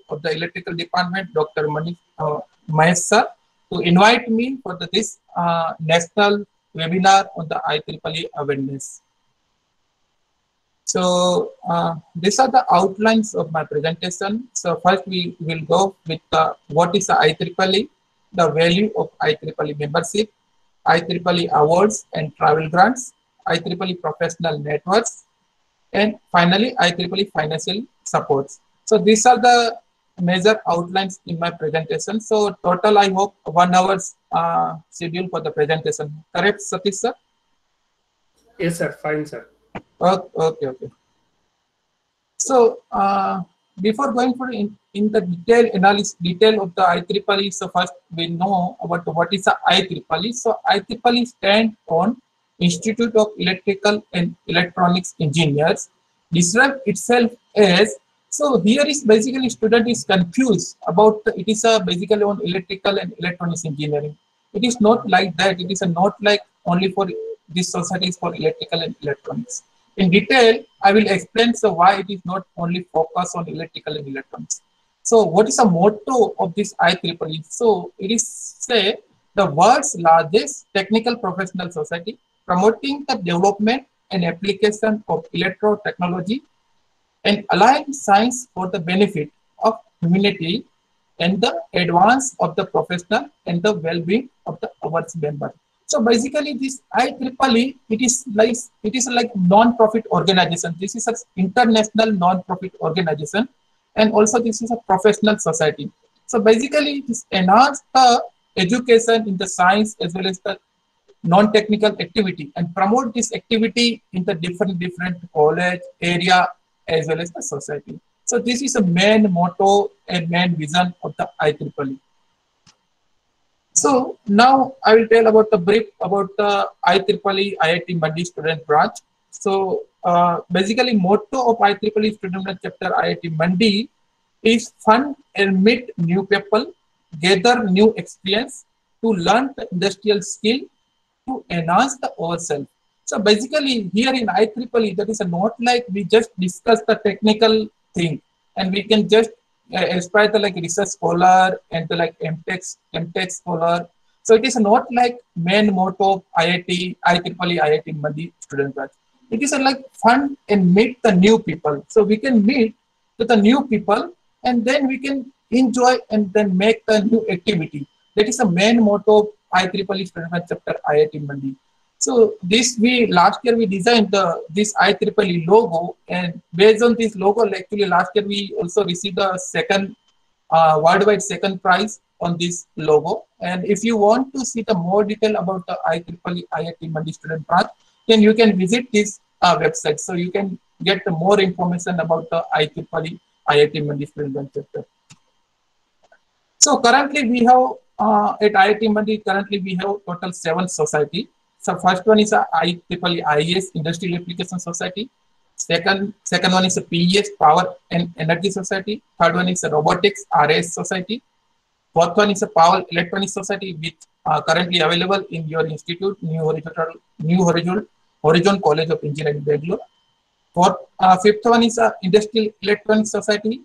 of the electrical department, Dr. Mahesh sir, to invite me for this national webinar on the IEEE awareness. So these are the outlines of my presentation. So first we will go with what is the IEEE, the value of IEEE membership, IEEE awards and travel grants, IEEE professional networks, and finally IEEE financial supports. So these are the major outlines in my presentation. So total I hope 1 hour's schedule for the presentation. Correct, Satish sir? Yes, sir. Fine, sir. Okay. So before going for in the detail of the IEEE, so first we know about what is the IEEE. So IEEE stands on Institute of Electrical and Electronics Engineers. Describe itself as, so here is basically student is confused about it is a basically on electrical and electronics engineering. It is not like that. It is not like only for this society is for electrical and electronics. In detail, I will explain so why it is not only focused on electrical and electronics. So what is the motto of this IEEE? So it is say the world's largest technical professional society promoting the development and application of electro technology and align science for the benefit of humanity and the advance of the professional and the well-being of the awards member. So basically, this IEEE, it is like non-profit organization. This is an international non-profit organization, and also this is a professional society. So basically, this enhance the education in the science as well as the non-technical activity and promote this activity in the different college area as well as the society. So this is a main motto and main vision of the IEEE. So now I will tell about the brief about the IEEE IIT Mandi student branch. So basically motto of IEEE student branch chapter IIT Mandi is fund and meet new people, gather new experience to learn the industrial skill to enhance the ourselves. So basically here in IEEE, that is not like we just discuss the technical thing and we can just aspire to like research scholar and to like MTech scholar. So it is not like main motto of IEEE IIT Mandi student batch. It is like fun and meet the new people. So we can meet with the new people and then we can enjoy and then make the new activity. That is the main motto of IEEE student batch chapter IIT Mandi. So this last year we designed this IEEE logo, and based on this logo, actually last year we also received the second worldwide second prize on this logo. And if you want to see the more detail about the IEEE IIT Mandi student branch, then you can visit this website. So you can get the more information about the IEEE IIT Mandi student branch chapter. So currently we have at IIT Mandi, currently we have total 7 society. So first one is a IEEE IES Industrial Application Society. Second one is a PES Power and Energy Society. Third one is a Robotics RS Society. Fourth one is a Power Electronics Society, which currently available in your institute, New Horizon College of Engineering, Bangalore. Fifth one is a Industrial Electronics Society.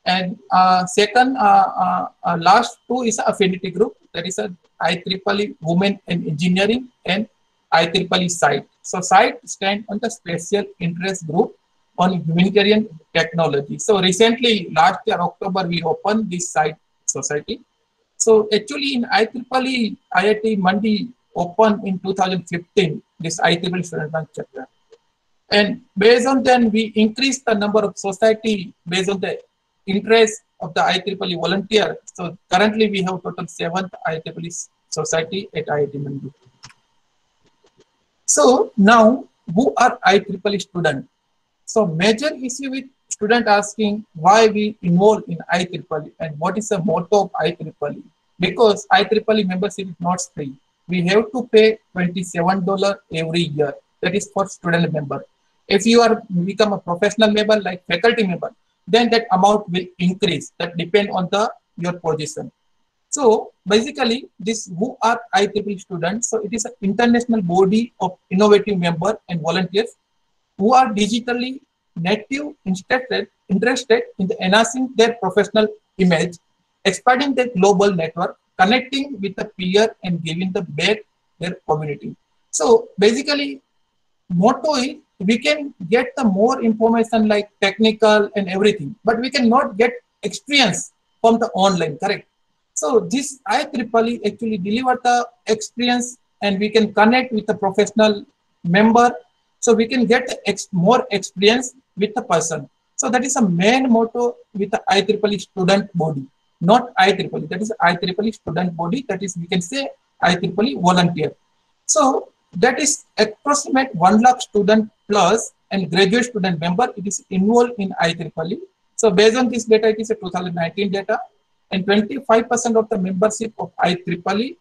And second, last 2 is a affinity group. That is a IEEE Women in Engineering and IEEE SITE. So SITE stands on the Special Interest Group on Humanitarian Technology. So recently, last year October, we opened this SITE society. So actually in IEEE IIT Mandi opened in 2015, this IEEE student branch chapter. And based on then we increased the number of society based on the interest of the IEEE volunteer. So currently we have total 7th IEEE society at IIT Mandi. So now who are IEEE students? So major issue with student asking why we involve in IEEE and what is the motto of IEEE? Because IEEE membership is not free. We have to pay $27 every year. That is for student member. If you are become a professional member like faculty member, then that amount will increase. That depend on your position. So basically, this who are IEEE students. So it is an international body of innovative member and volunteers who are digitally native, instructed, interested in the enhancing their professional image, expanding their global network, connecting with the peer, and giving the back their community. So basically, motto is we can get the more information like technical and everything, but we cannot get experience from the online, correct? So this IEEE actually deliver the experience and we can connect with the professional member. So we can get more experience with the person. So that is a main motto with the IEEE student body, not IEEE. That is IEEE student body. That is, we can say IEEE volunteer. So that is approximate 1 lakh student plus and graduate student member. It is involved in IEEE. So based on this data, it is a 2019 data, and 25% of the membership of IEEE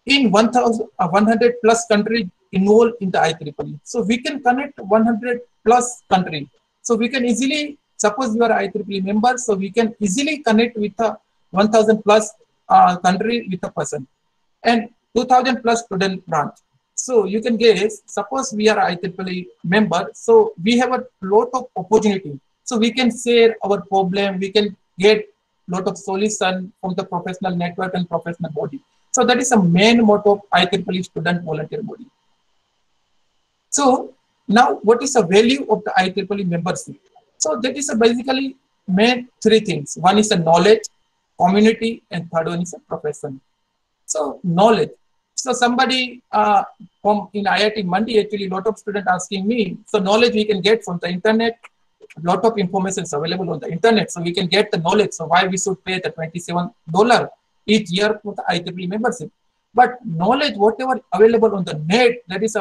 in 100 plus countries involved in the IEEE. So we can connect 100 plus country. So we can easily, suppose you are IEEE member, so we can easily connect with a 1000 plus country with a person and 2000 plus student branch. So you can guess, suppose we are IEEE member, so we have a lot of opportunity. So we can share our problem, we can get lot of solution from the professional network and professional body. So that is a main motto of IEEE student volunteer body. So now what is the value of the IEEE membership? So that is basically main three things. One is the knowledge, community, and third one is a profession. So knowledge. So somebody from in IIT Mandi, actually a lot of students asking me, so knowledge we can get from the internet, a lot of information is available on the internet, so we can get the knowledge. So why we should pay the $27 each year for the IEEE membership? But knowledge, whatever available on the net, that is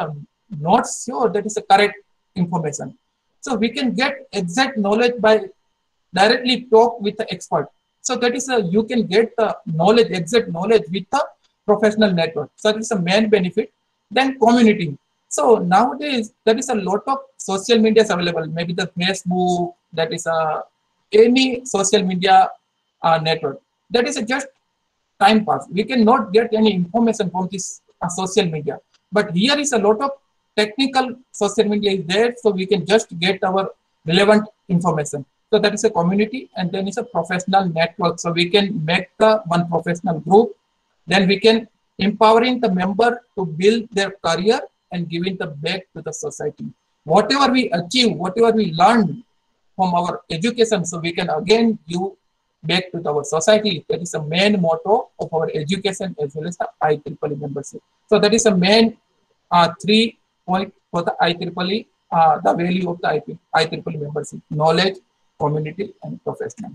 not sure that is a correct information. So we can get exact knowledge by directly talk with the expert. So that is you can get the knowledge, exact knowledge with the professional network. So that is a main benefit. Then community. So nowadays there is a lot of social media available. Maybe the Facebook, that is any social media network. That is just time pass. We cannot get any information from this social media. But here is a lot of technical social media is there, so we can just get our relevant information. So that is a community, and then is a professional network. So we can make the one professional group, then we can empowering the member to build their career and giving the back to the society. Whatever we achieve, whatever we learn from our education, so we can again give back to our society. That is the main motto of our education as well as the IEEE membership. So that is the main 3 point for the IEEE, the value of the IEEE membership: knowledge, community, and professional.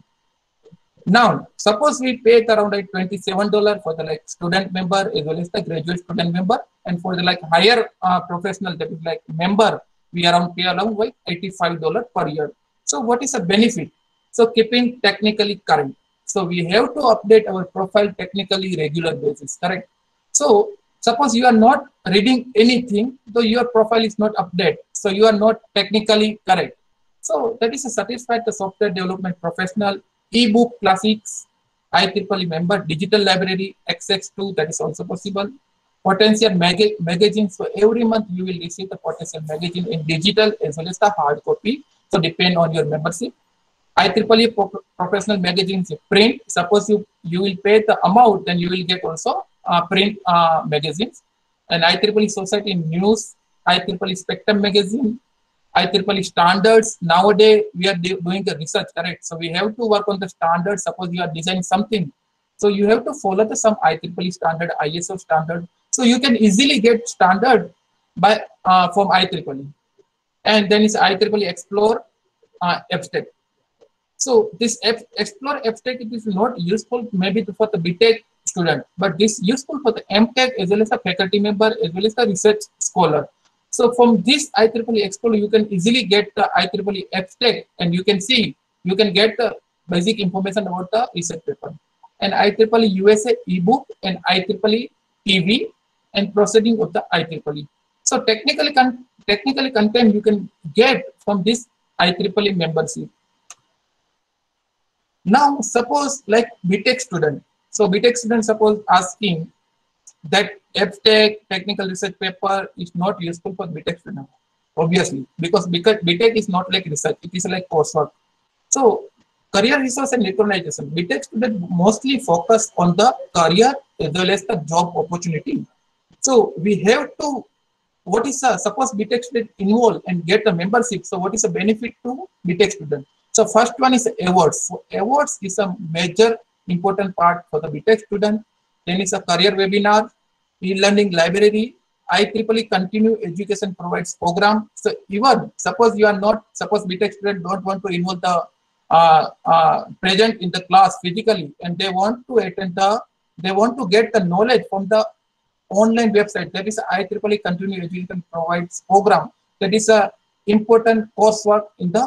Now, suppose we pay around like $27 for the like student member as well as the graduate student member, and for the like higher professional, that is like member, we around pay around like $85 per year. So what is the benefit? So keeping technically current. So we have to update our profile technically regular basis, correct? So suppose you are not reading anything, though your profile is not updated, so you are not technically correct. So that is a satisfied the software development professional, ebook classics, IEEE member, digital library, XX2, that is also possible. Potential magazine, so every month you will receive the potential magazine in digital as well as the hard copy. So depend on your membership. IEEE professional magazines print. Suppose you will pay the amount, then you will get also print magazines. And IEEE Society News, IEEE Spectrum magazine, IEEE standards. Nowadays we are doing the research, correct? So we have to work on the standards. Suppose you are designing something, so you have to follow the some IEEE standard, ISO standard. So you can easily get standard by from IEEE. And then is IEEE Explore abstract. So this Explore abstract, it is not useful maybe for the BTech student, but this useful for the MTech as well as the faculty member as well as the research scholar. So from this IEEE Explore, you can easily get the IEEE abstract, and you can see, you can get the basic information about the research paper. And IEEE USA ebook and IEEE TV and proceeding of the IEEE. So technically content you can get from this IEEE membership. Now suppose like BTech student. So BTech student suppose asking that abstract technical research paper is not useful for BTech student. Obviously, because BTech is not like research, it is like coursework. So career resource and recognition. BTech students mostly focus on the career as well as the job opportunity. So we have to, what is suppose BTech student involve and get a membership. So what is the benefit to BTech student? So first one is awards. So awards is a major important part for the BTech student. Then is a career webinar, e-learning library, IEEE continue education provides program. So even suppose you are not, suppose BTech student don't want to involve the present in the class physically, and they want to attend the, they want to get the knowledge from the online website, that is IEEE continue education provides program, that is a important coursework in the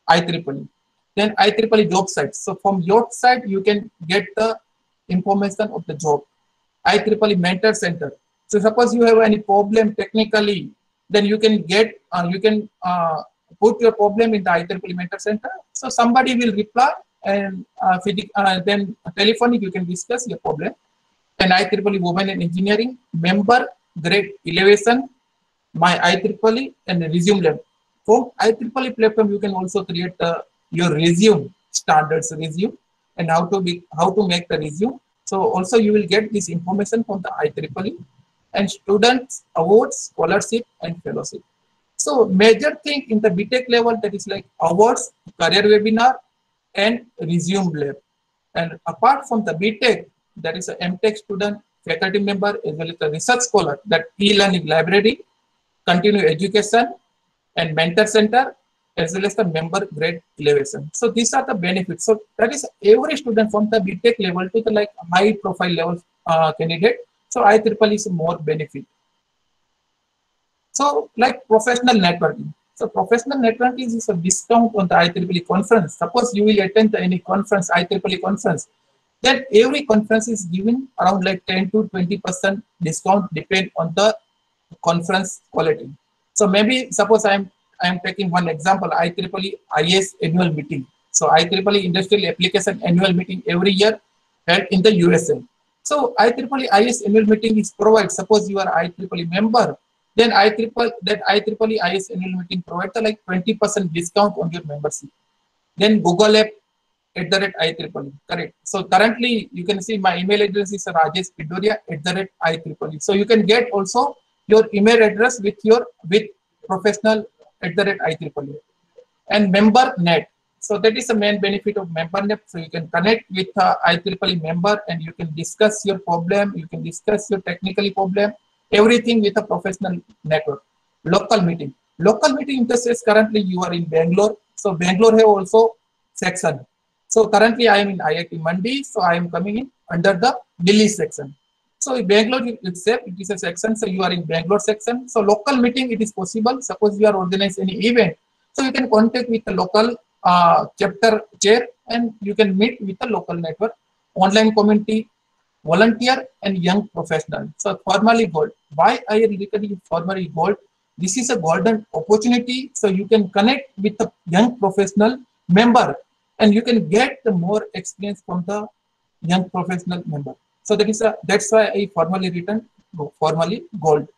IEEE. Then IEEE job sites. So from your side you can get the information of the job. IEEE mentor center. So suppose you have any problem technically, then you can get put your problem in the IEEE mentor center. So somebody will reply, and then telephonic you can discuss your problem. And IEEE Women in Engineering, member grade elevation, my IEEE and resume lab. From IEEE platform, you can also create your resume, standards resume, and how to make the resume. So also you will get this information from the IEEE and students awards, scholarship, and fellowship. So major thing in the BTech level, that is like awards, career webinar, and resume lab. And apart from the BTech, that is a MTech student, faculty member, as well as a research scholar, that e-learning library, continue education, and mentor center, as well as the member grade elevation. So these are the benefits. So that is every student from the BTech level to the like high profile level candidate. So IEEE is more benefit. So like professional networking. So professional networking is a discount on the IEEE conference. Suppose you will attend any conference, IEEE conference, then every conference is given around like 10 to 20% discount depend on the conference quality. So maybe suppose I am taking one example, IEEE IS annual meeting. So IEEE Industrial Application annual meeting every year held in the USA. So IEEE IS annual meeting is provided. Suppose you are IEEE member, then IEEE IS annual meeting provides like 20% discount on your membership. Then Google App @IEEE, correct. So currently you can see my email address is Rajesh Pidoria @IEEE. So you can get also your email address with professional @IEEE. And member net. So that is the main benefit of member net. So you can connect with IEEE member and you can discuss your problem, you can discuss your technical problem, everything with a professional network. Local meeting. Local meeting interface, currently you are in Bangalore. So Bangalore have also section. So currently I am in IIT Mandi, so I am coming in under the Delhi section. So in Bangalore itself, it is a section, so you are in Bangalore section. So local meeting, it is possible. Suppose you are organizing any event, so you can contact with the local chapter chair and you can meet with the local network, online community, volunteer, and young professional. So formally gold. Why I am recommending formally gold? This is a golden opportunity, so you can connect with the young professional member and you can get the more experience from the young professional member. So that's why I formally written formally gold.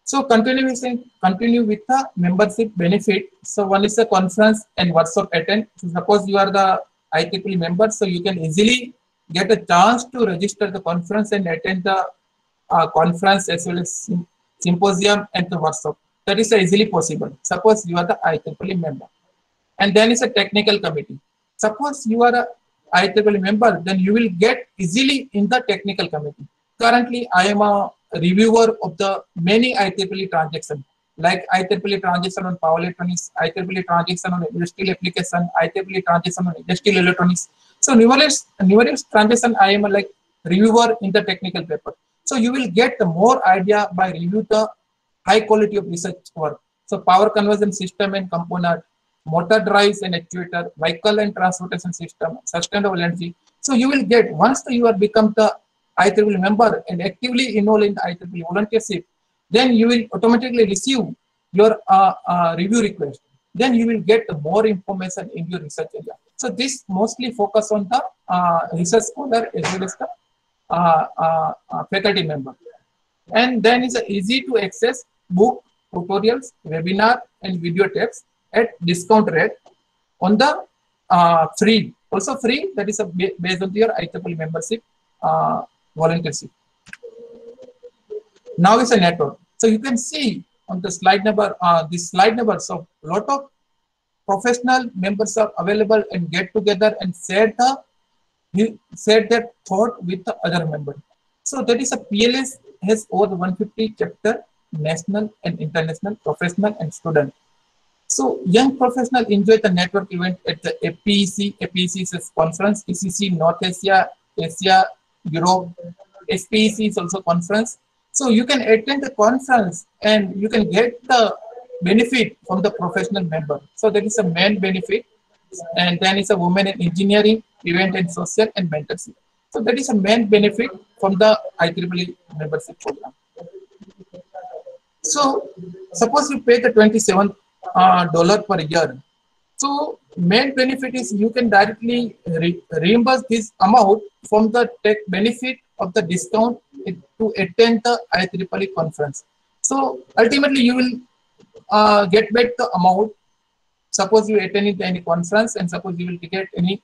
So continue with the membership benefit. So one is a conference and workshop attend. So suppose you are the IEEE member, so you can easily get a chance to register the conference and attend the conference as well as symposium and the workshop. That is easily possible. Suppose you are the IEEE member. And then is a technical committee. Suppose you are a IEEE member, then you will get easily in the technical committee. Currently, I am a reviewer of the many IEEE transactions, like IEEE transaction on power electronics, IEEE transaction on industrial application, IEEE transaction on industrial electronics. So numerous transactions I am a like reviewer in the technical paper. So you will get the more idea by review the high quality of research work. So power conversion system and component, motor drives and actuator, vehicle and transportation system, sustainable energy. So you will get, once you are become the IEEE member and actively enroll in the IEEE volunteership, then you will automatically receive your review request. Then you will get more information in your research area. So this mostly focus on the research scholar as well as the faculty member. And then is easy to access book, tutorials, webinar, and video tapes at discount rate. on the free, also free, that is based on your IEEE membership volunteership. Now it's a network. So you can see on the slide number, this slide number, so lot of professional members are available and get together and share their thought with the other member. So that is a PLS has over 150 chapter, national and international, professional and student. So young professionals enjoy the network event at the APEC. APEC is a conference. ECC North Asia, Asia, Europe. SPEC is also conference. So you can attend the conference and you can get the benefit from the professional member. So that is a main benefit. And then is a women in engineering, event and social and mentorship. So that is a main benefit from the IEEE membership program. So suppose you pay the $27 per year. So main benefit is you can directly reimburse this amount from the tech benefit of the discount to attend the IEEE conference. So ultimately you will get back the amount. Suppose you attend any conference and suppose you will get any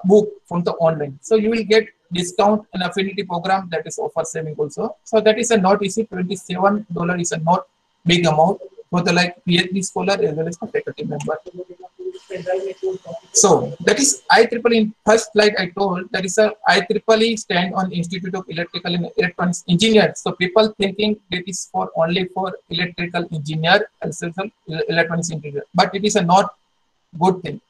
book from the online. So you will get discount and affinity program that is offer saving also. So that is a not easy. $27 is a not big amount for the like PhD scholar as well as the faculty member. So that is IEEE. In first slide I told that is a IEEE stand on Institute of Electrical and Electronics Engineer. So people thinking that is for only for electrical engineer and electronics engineer, but it is a not good thing.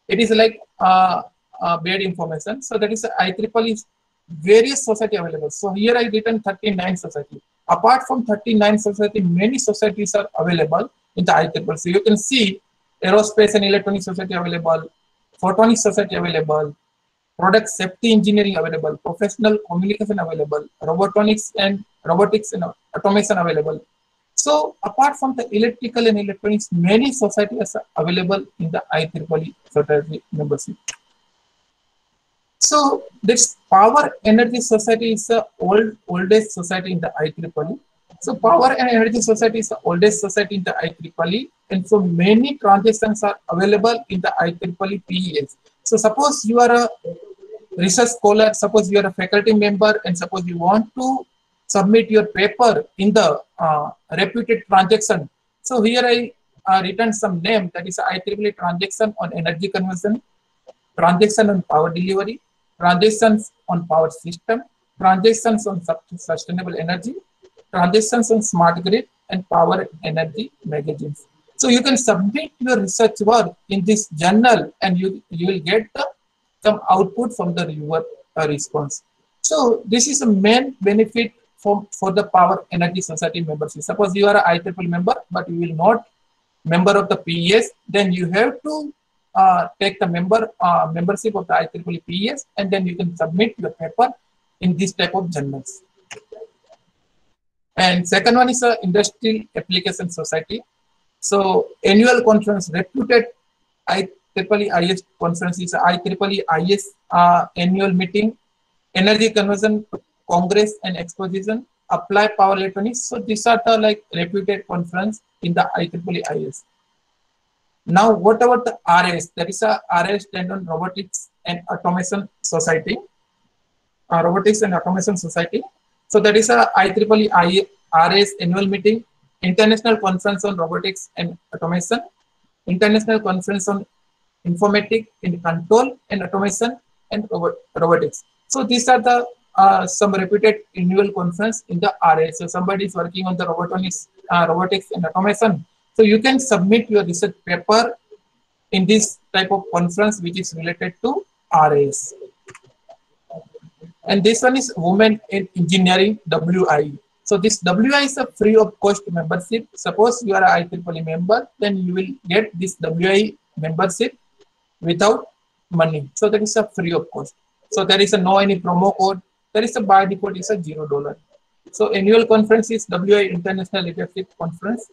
It is like bad information. So that is IEEE various society available. So here I written 39 society. Apart from 39 society, many societies are available in the IEEE. So you can see Aerospace and Electronics Society available, Photonics Society available, Product Safety Engineering available, Professional Communication available, Robotics and Automation available. So apart from the electrical and electronics, many societies are available in the IEEE society membership. So this Power Energy Society is the oldest society in the IEEE. So Power and Energy Society is the oldest society in the IEEE, and so many transactions are available in the IEEE PES. So suppose you are a research scholar, suppose you are a faculty member, and suppose you want to submit your paper in the reputed transaction. So here I written some name, that is IEEE transaction on energy conversion, transaction on power delivery, transactions on power system, transactions on sustainable energy, transactions on smart grid, and power energy magazines. So you can submit your research work in this journal and you will get some output from the reviewer response. So this is a main benefit for the Power Energy Society membership. Suppose you are an IEEE member, but you will not member of the PES, then you have to take the membership of the IEEE PES, and then you can submit your paper in this type of journals. And second one is a Industrial Application Society. So annual conference, reputed IEEE IS conference is IEEE IS annual meeting, Energy Conversion Congress and Exposition, Apply Power Electronics. So these are the like reputed conference in the IEEE IS. Now, what about the RS? That is a RS stand on Robotics and Automation Society. Robotics and Automation Society. So that is a IEEE RS annual meeting, International Conference on Robotics and Automation, International Conference on Informatics in Control and Automation and Robotics. So these are the some reputed annual conference in the RS. So somebody is working on the robotics and automation. So you can submit your research paper in this type of conference which is related to RS. And this one is Women in Engineering, WI. So this WI is a free of cost membership. Suppose you are an IEEE member, then you will get this WI membership without money. So that is a free of cost. So there is a no any promo code. There is a by default is a $0. So annual conference is WI International Leadership Conference,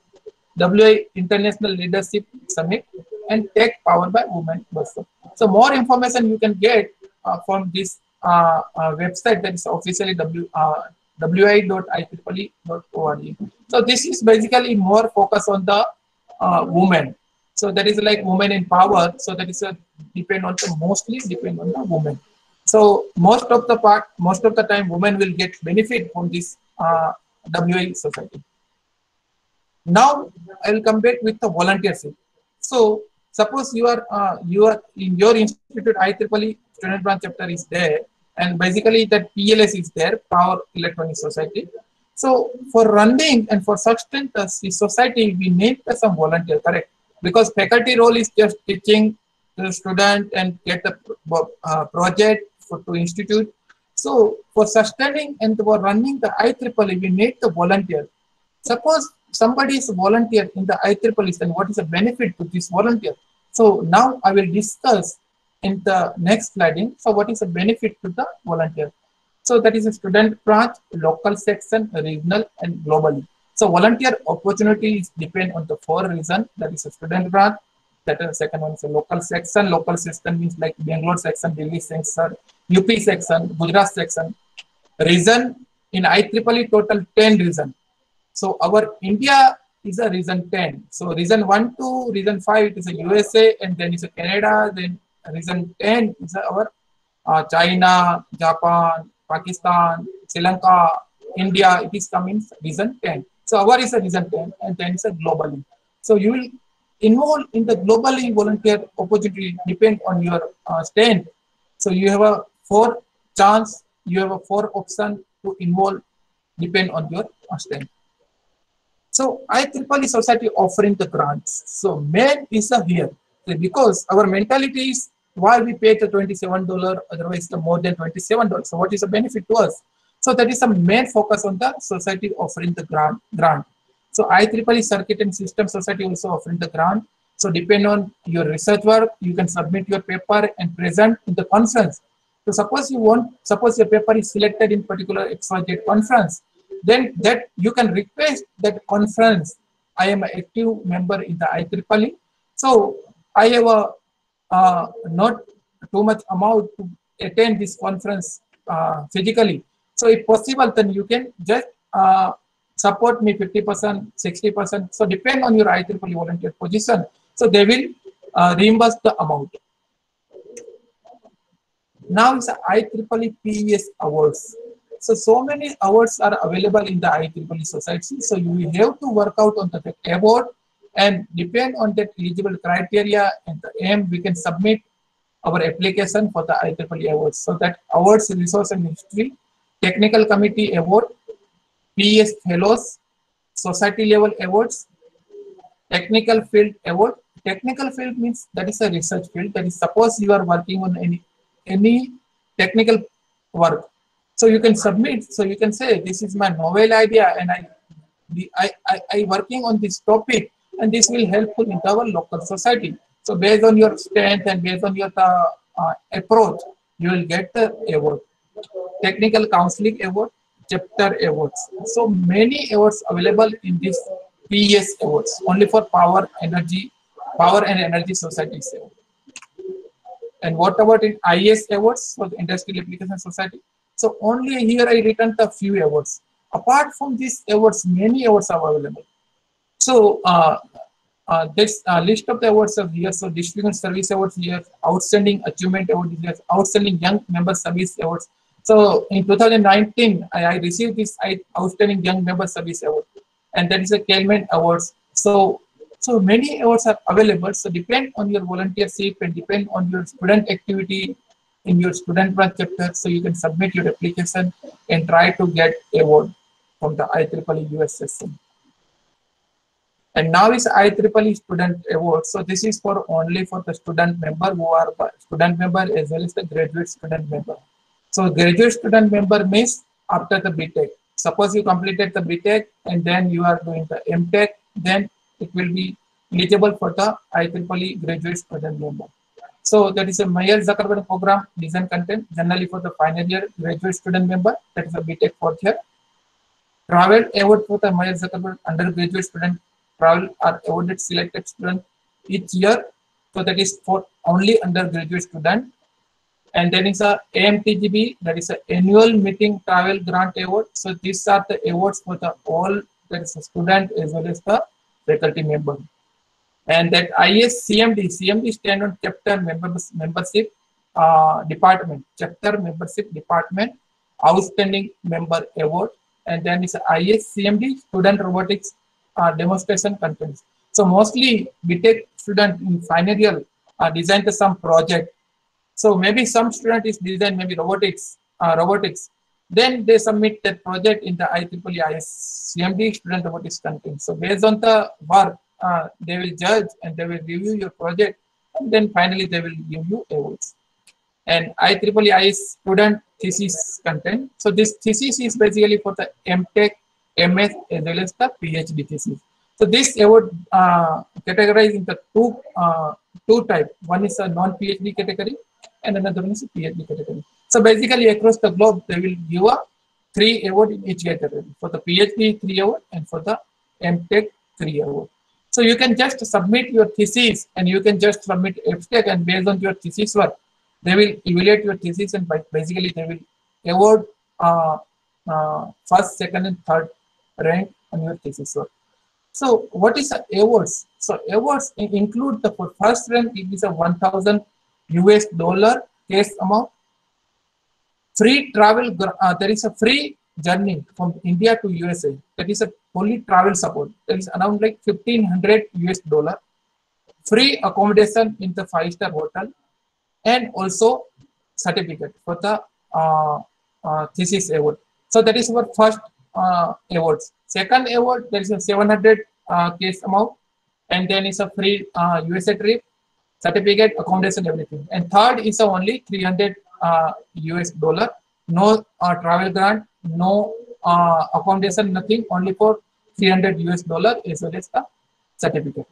WI International Leadership Summit, and Tech Powered by Women Workshop. So more information you can get from this website, that is officially wi.ieee.org. So this is basically more focus on the women. So that is like women in power. So that is a depend on the mostly depend on the women. So most of the time, women will get benefit from this WA society. Now I will come back with the volunteership. So suppose you are in your institute IEEE student branch chapter is there, and basically that PLS is there, Power Electronic Society. So for running and for sustain the society, we need some volunteer, correct? Because faculty role is just teaching the student and get the project for to institute. So for sustaining and for running the IEEE, we need the volunteer. Suppose somebody is a volunteer in the IEEE, then what is the benefit to this volunteer? So now I will discuss in the next sliding. So what is the benefit to the volunteer? So that is a student branch, local section, regional, and globally. So volunteer opportunities depend on the four reasons. That is a student branch. That is the second one is a local section. Local section means like Bangalore section, Delhi section, UP section, Gujarat section. Region in IEEE total 10 region. So our India is a region 10. So region 1 to region 5 it is a USA, and then it's a Canada. Then region 10 is our China, Japan, Pakistan, Sri Lanka, India. It is coming region 10. So our is a region 10, and then it's a globally. So you will involve in the globally volunteer opportunity depend on your strength. So you have a 4 chance, you have a 4 option to involve depend on your strength. So IEEE society offering the grants. So main is here because our mentality is why we pay the $27, otherwise the more than $27. So what is the benefit to us? So that is the main focus on the society offering the grant. So IEEE Circuit and System Society also offering the grant. So depend on your research work, you can submit your paper and present in the conference. So suppose your paper is selected in particular XYZ conference, then that you can request that conference. I am an active member in the IEEE, so I have a not too much amount to attend this conference physically. So if possible, then you can just support me 50%, 60%. So depend on your IEEE volunteer position. So they will reimburse the amount. Now is the IEEE PES awards. So many awards are available in the IEEE society. So you have to work out on the award, and depend on that eligible criteria and the aim, we can submit our application for the IEEE awards. So that awards in resource and history, technical committee award, PES fellows, society level awards, technical field award. Technical field means that is a research field. That is, suppose you are working on any technical work, so you can submit. So you can say this is my novel idea, and I working on this topic, and this will helpful in our local society. So based on your strength and based on your approach, you will get the award. Technical counseling award, chapter awards. So many awards available in this PES awards only for power and energy societies. And what about in IS awards for the Industrial Application Society? So only here I written the few awards. Apart from these awards, many awards are available. So this list of the awards are here. So Distinguished Service Awards here, Outstanding Achievement Award here, Outstanding Young Member Service Awards. So in 2019, I received this Outstanding Young Member Service Award, and that is a Kelman Awards. So many awards are available. So depend on your volunteership and depend on your student activity in your student branch chapter. So you can submit your application and try to get award from the IEEE US session. And now is IEEE Student Award. So this is for only for the student member who are student member as well as the graduate student member. So graduate student member means after the BTech. Suppose you completed the BTech and then you are doing the MTech, then it will be eligible for the IEEE graduate student member. So that is a Meyer Zuckerberg program design content generally for the final year graduate student member. That is a BTech fourth year. Travel award for the Meyer Zuckerberg undergraduate student. Travel are awarded selected student each year. So that is for only undergraduate student. And then is a AMTGB, that is an annual meeting travel grant award. So these are the awards for the all, that is a student as well as the faculty member. And that CMD stand on chapter membership department, chapter membership department, outstanding member award. And then is CMD student robotics demonstration contents. So mostly BTech student in final year designed some project. So maybe some student is design maybe robotics. Then they submit that project in the IEEE CMD student robotics content. So based on the work, they will judge and they will review your project, and then finally they will give you awards. And IEEE student thesis content. So this thesis is basically for the MTech, MS, as well as the PhD thesis. So this award categorized into two types. One is a non-PhD category, and another one is a PhD category. So basically across the globe, they will give a 3 award in each category. For the PhD, 3 award, and for the MTech, 3 award. So you can just submit your thesis, and you can just submit abstract, and based on your thesis work, they will evaluate your thesis, and basically they will award first, second, and third rank on your thesis work. So what is the awards? So awards include the for first rank, it is a $1,000 case amount. Free travel, there is a free journey from India to USA. That is a fully travel support. That is around like $1,500. Free accommodation in the 5-star hotel, and also certificate for the thesis award. So that is our first awards. Second award, there is a 700 case amount, and then is a free USA trip, certificate, accommodation, everything. And third is only $300 US, no travel grant, no accommodation, nothing, only for $300 US as well as the certificate.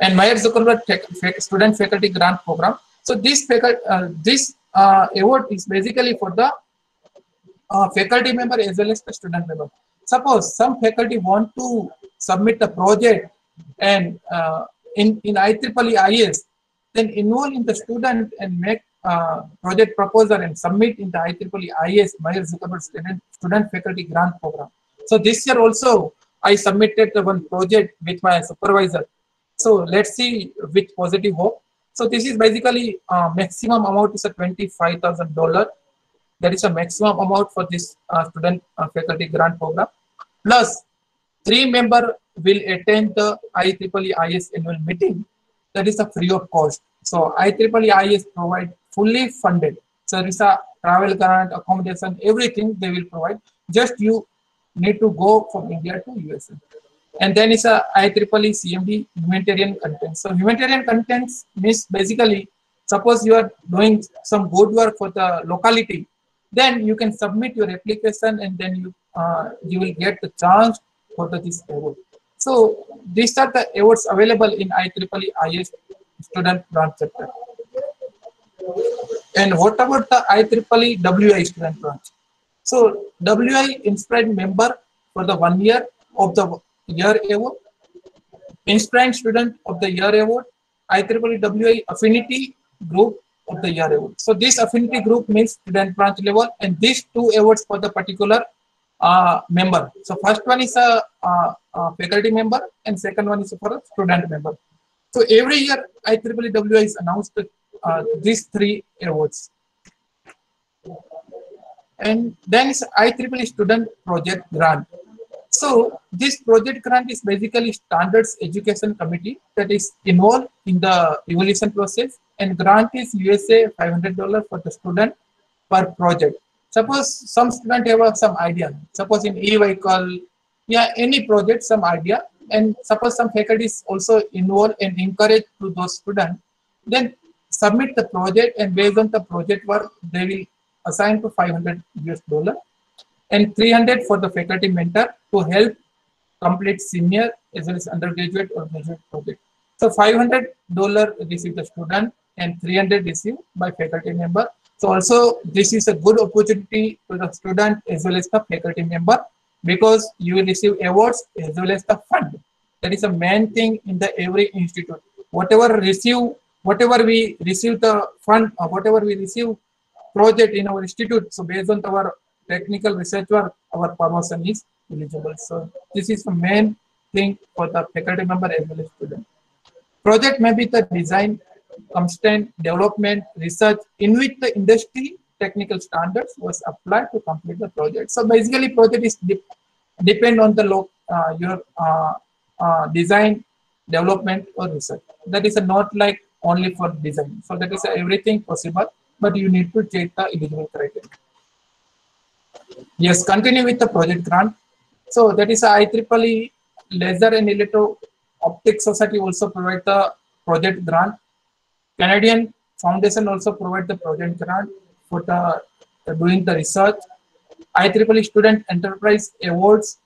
And Meyer Zuckerberg Student Faculty Grant Program. So this award is basically for the faculty member as well as the student member. Suppose some faculty want to submit a project and in IEEE IS, then enroll in the student and make project proposal and submit in the IEEE IS Meyer Zuckerberg Student Faculty Grant Program. So this year also I submitted one project with my supervisor. So let's see with positive hope. So this is basically maximum amount is a $25,000. That is a maximum amount for this student faculty grant program. Plus, 3 members will attend the IEEE IS annual meeting. That is a free of cost. So IEEE IS provide fully funded. So there is a travel grant, accommodation, everything they will provide. Just you need to go from India to USA. And then is a IEEE CMD humanitarian content. So humanitarian contents means basically, suppose you are doing some good work for the locality, then you can submit your application, and then you will get the chance for this award. So these are the awards available in IEEE IS student branch chapter. And what about the IEEE WI student branch? So WI inspired member for the 1 year of the year award, inspiring student of the year award, IEEE WI affinity group of the year award. So this affinity group means student branch level, and these 2 awards for the particular member. So first one is a faculty member, and second one is for a student member. So every year IEEE WI is announced these 3 awards. And then is IEEE student project grant. So this project grant is basically standards education committee that is involved in the evaluation process, and grant is USA $500 for the student per project. Suppose some student have some idea, suppose in e-vehicle, any project, some idea, and suppose some faculty is also involved and encourage to those students, then submit the project, and based on the project work, they will assign to $500 and 300 for the faculty mentor to help complete senior as well as undergraduate or graduate project. So $500 receive the student and 300 received by faculty member. So also this is a good opportunity to the student as well as the faculty member, because you will receive awards as well as the fund. That is the main thing in the every institute. Whatever we receive the fund, or whatever we receive project in our institute, so based on our technical research work, our promotion is eligible. So this is the main thing for the faculty member as well as student. Project may be the design, constant development, research in which the industry technical standards was applied to complete the project. So basically, project is depend on the your design, development, or research. That is not like only for design. So that is everything possible, but you need to check the eligible criteria. Yes, continue with the project grant. So that is IEEE Laser and Electro Optics Society also provide the project grant. Canadian Foundation also provide the project grant for the doing the research. IEEE Student Enterprise Awards,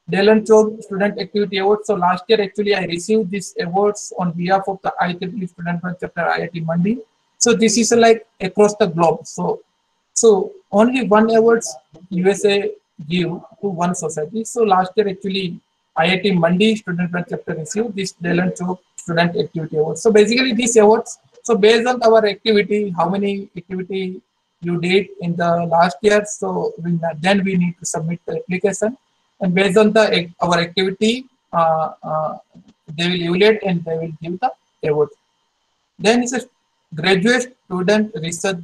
Dylan Chow Student Activity Awards. So last year actually I received these awards on behalf of the IEEE Student Chapter IIT Mandi. So this is like across the globe. So only one awards USA give to one society. So last year actually IIT Mandi Student Chapter received this Dylan Chow Student Activity Award. So basically these awards, so based on our activity, how many activity you did in the last year, so then we need to submit the application, and based on the our activity, they will evaluate and they will give the award. Then it's a graduate student research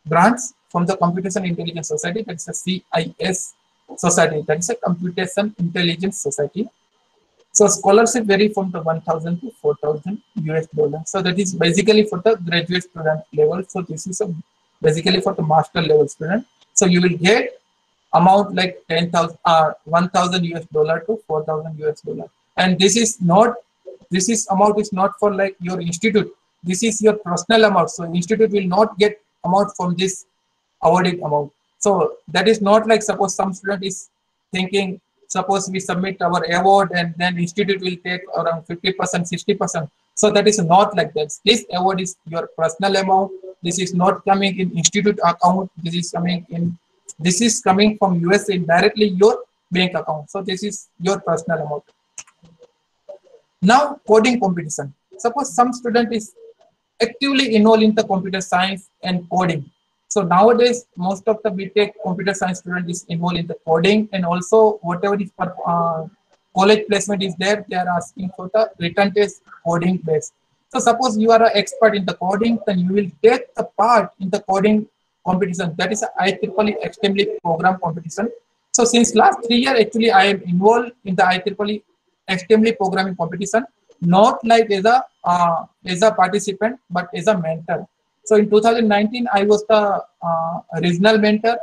grants from the Computation Intelligence Society. That's a CIS society. That is a Computation Intelligence Society. So scholarship vary from the 1,000 to 4,000 US dollars. So that is basically for the graduate student level. So this is basically for the master level student. So you will get amount like 10,000, 1,000 US dollar to 4,000 US dollar. And this is not, this is amount is not for like your institute. This is your personal amount. So institute will not get amount from this awarded amount. So that is not like suppose some student is thinking, suppose we submit our award and then institute will take around 50%, 60%. So that is not like that. This award is your personal amount. This is not coming in institute account. This is coming from USA directly your bank account. So this is your personal amount. Now coding competition. Suppose some student is actively involved in the computer science and coding. So nowadays, most of the BTech computer science student is involved in the coding, and also whatever is college placement is there, they are asking for the written test coding based. So suppose you are an expert in the coding, then you will take the part in the coding competition. That is a IEEE Extremely Program competition. So since last 3 years, actually, I am involved in the IEEE Extremely Programming competition, not like as a participant, but as a mentor. So in 2019, I was the regional mentor,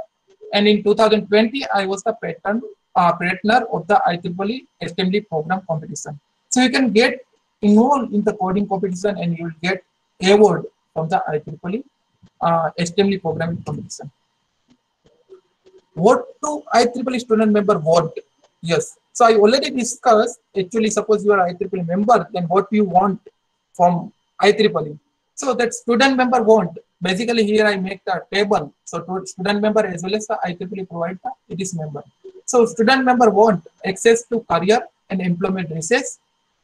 and in 2020, I was the partner of the IEEE Assembly Program competition. So you can get involved in the coding competition, and you will get award from the IEEE Assembly Programming competition. What do IEEE student member want? Yes. So I already discussed, actually, suppose you are IEEE member, then what you want from IEEE. So that student member want, basically here I make the table. So to student member as well as the IEEE provide the it is member. So student member want access to career and employment research.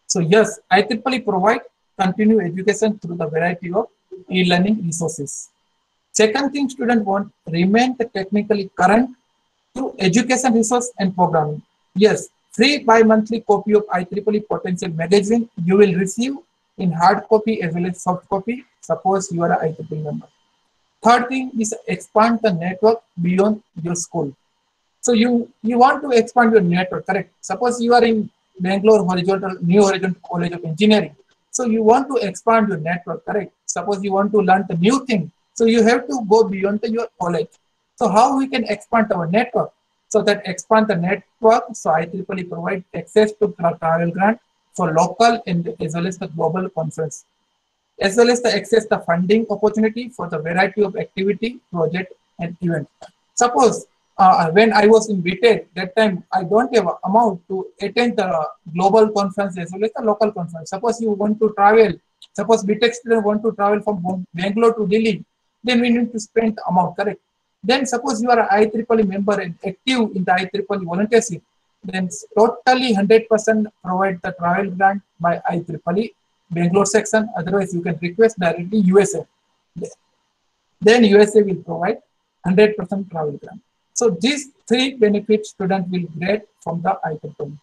So yes, IEEE provide continued education through the variety of e-learning resources. Second thing student want, remain the technically current through education resource and programming. Yes, free bi-monthly copy of IEEE Potential magazine you will receive in hard copy as well as soft copy, suppose you are an IEEE member. Third thing is expand the network beyond your school. So you want to expand your network, correct? Suppose you are in Bangalore New Horizon College of Engineering. So you want to expand your network, correct? Suppose you want to learn the new thing. So you have to go beyond your college. So how we can expand our network? So that expand the network, so IEEE provide access to travel grant for local and as well as the global conference, as well as the access the funding opportunity for the variety of activity, project, and event. Suppose when I was in BTech, that time I don't have amount to attend the global conference as well as the local conference. Suppose you want to travel, suppose BTech student want to travel from Bangalore to Delhi, then we need to spend amount, correct? Then suppose you are an IEEE member and active in the IEEE volunteership, then totally 100% provide the travel grant by IEEE Bangalore section. Otherwise, you can request directly USA. Then USA will provide 100% travel grant. So these three benefits student will get from the IEEE.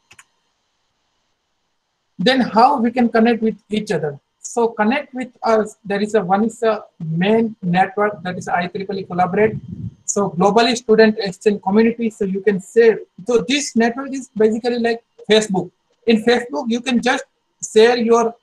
Then how we can connect with each other? So connect with us. There is one is a main network, that is IEEE Collaborate. So globally student exchange community. So you can say, so this network is basically like Facebook. In Facebook, you can just share your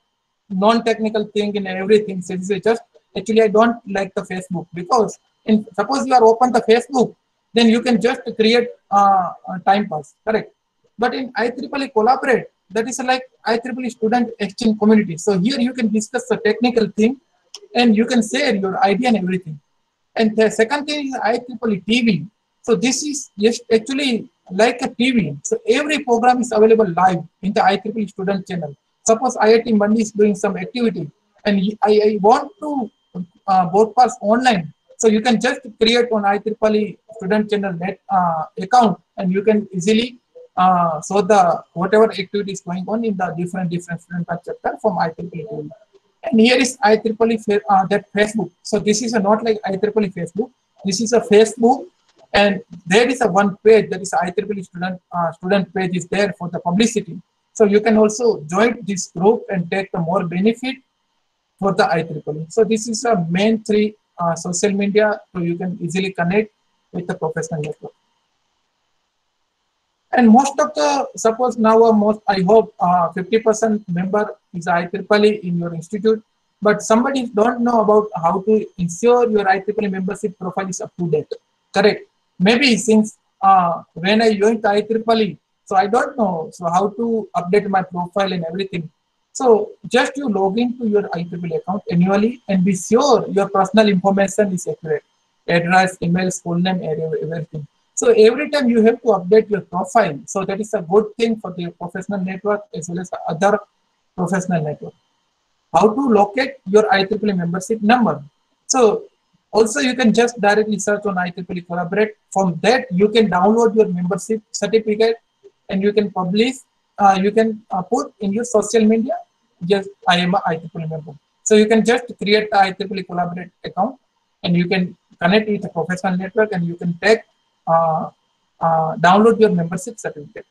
non-technical thing in everything. So this is just, actually I don't like the Facebook, because in suppose you are open the Facebook, then you can just create a time pass, correct? But in IEEE Collaborate, that is like IEEE student exchange community. So here you can discuss the technical thing, and you can share your idea and everything. And the second thing is IEEE TV. So this is just actually like a TV. So every program is available live in the IEEE student channel. Suppose IIT Mandi is doing some activity, and I want to broadcast online. So you can just create on IEEE student channel net account, and you can easily show the whatever activity is going on in the different student chapter from IEEE tool. And here is IEEE that Facebook. So this is a not like IEEE Facebook. This is a Facebook, and there is a one page that is IEEE student page is there for the publicity. So you can also join this group and take the more benefit for the IEEE. So this is a main three social media, so you can easily connect with the professional network. And most of the, suppose now most, I hope 50% member is IEEE in your institute, but somebody don't know about how to ensure your IEEE membership profile is up to date. Correct? Maybe since when I joined the IEEE, so I don't know so how to update my profile and everything. So just you log into your IEEE account annually and be sure your personal information is accurate. Address, email, school name, area, everything. So every time you have to update your profile. So that is a good thing for the professional network as well as the other professional network. How to locate your IEEE membership number. So also you can just directly search on IEEE Collaborate. From that you can download your membership certificate and you can publish, you can put in your social media, just I am a IEEE member. So you can just create the IEEE Collaborate account and you can connect with a professional network and you can take download your membership certificate.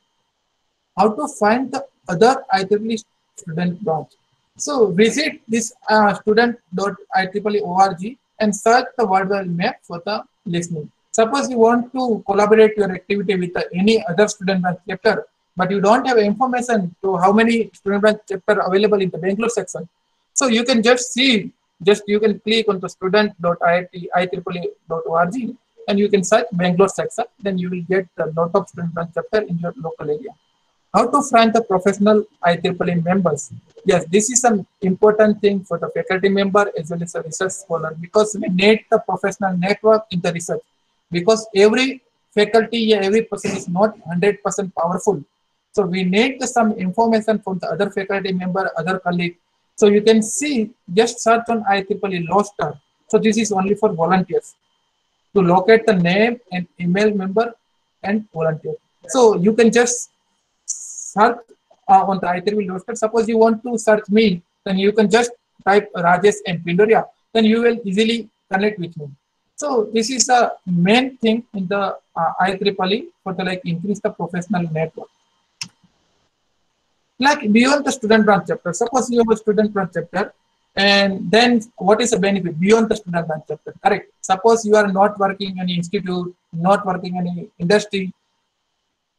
How to find the other IEEE student branch. So visit this student.IEEE.org and search the worldwide map for the listening. Suppose you want to collaborate your activity with any other student branch chapter, but you don't have information to how many student branch chapter available in the Bangalore section. So you can just see, just you can click on the student.IEEE.org and you can search Bangalore section, then you will get a lot of student branch chapter in your local area. How to find the professional IEEE members? Yes, this is an important thing for the faculty member as well as a research scholar, because we need the professional network in the research, because every faculty, every person is not 100% powerful. So we need some information from the other faculty member, other colleague. So you can see, just search on IEEE Lostar. So this is only for volunteers to locate the name and email member and volunteer. So you can just search on the IEEE Lostar. Suppose you want to search me, then you can just type Rajesh and Pindoria, then you will easily connect with me. So this is a main thing in the IEEE for the increase the professional network. Like beyond the student branch chapter, suppose you have a student branch chapter, and then what is the benefit beyond the student branch chapter? Correct. Suppose you are not working in any institute, not working in any industry,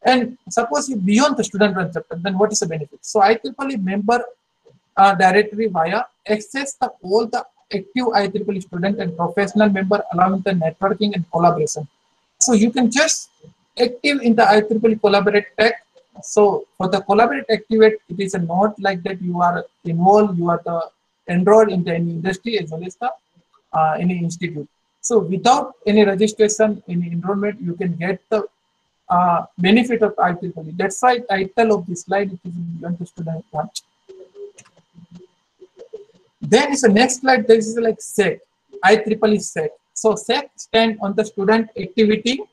and suppose you beyond the student branch chapter, then what is the benefit? So IEEE member directory via access the all the active IEEE student and professional member allowing the networking and collaboration. So you can just active in the IEEE Collaborate tech. So for the Collaborate activate, it is not like that you are involved, you are the enrolled in the any industry as well as the any institute. So without any registration, any enrollment, you can get the benefit of IEEE. That's why title of this slide it is beyond the student branch. Then is the next slide. This is like SAC, IEEE SAC. So SAC stand on the student activity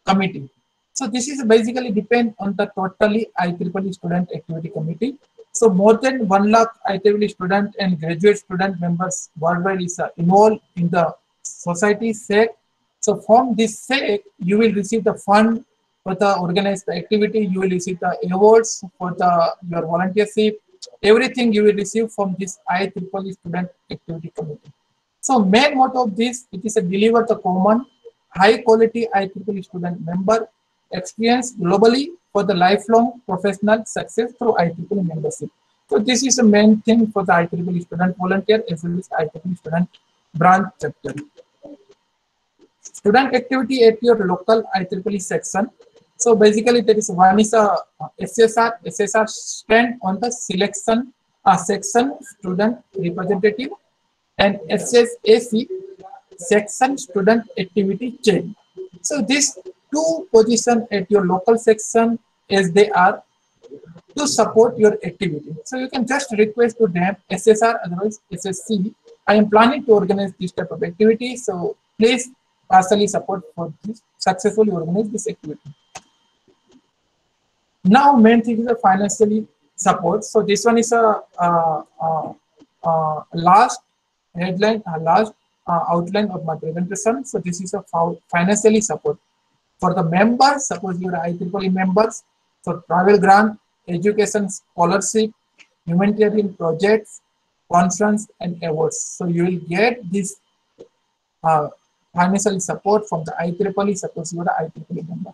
committee. So this is basically depend on the totally IEEE student activity committee. So more than 1 lakh IEEE student and graduate student members worldwide is involved in the society SAC. So from this SAC, you will receive the fund for the organized activity. You will receive the awards for the your volunteership. everything you will receive from this IEEE Student Activity Committee. So main motto of this, it is a deliver the common, high quality IEEE student member experience globally for the lifelong professional success through IEEE membership. So this is the main thing for the IEEE student volunteer as well as IEEE student branch chapter. Student activity at your local IEEE section. So basically there is one is a SSR stand on the selection section student representative, and SSAC section student activity chain. So these two positions at your local section as they are to support your activity. So you can just request to them SSR, otherwise SSC. I am planning to organize this type of activity. So please partially support for this, successfully organize this activity. Now main thing is the financially support. So this one is a last headline, last outline of my presentation. So this is a financially support for the members. Suppose you are IEEE members, so travel grant, education scholarship, humanitarian projects, conference and awards. So you will get this financial support from the IEEE. Suppose you are IEEE member,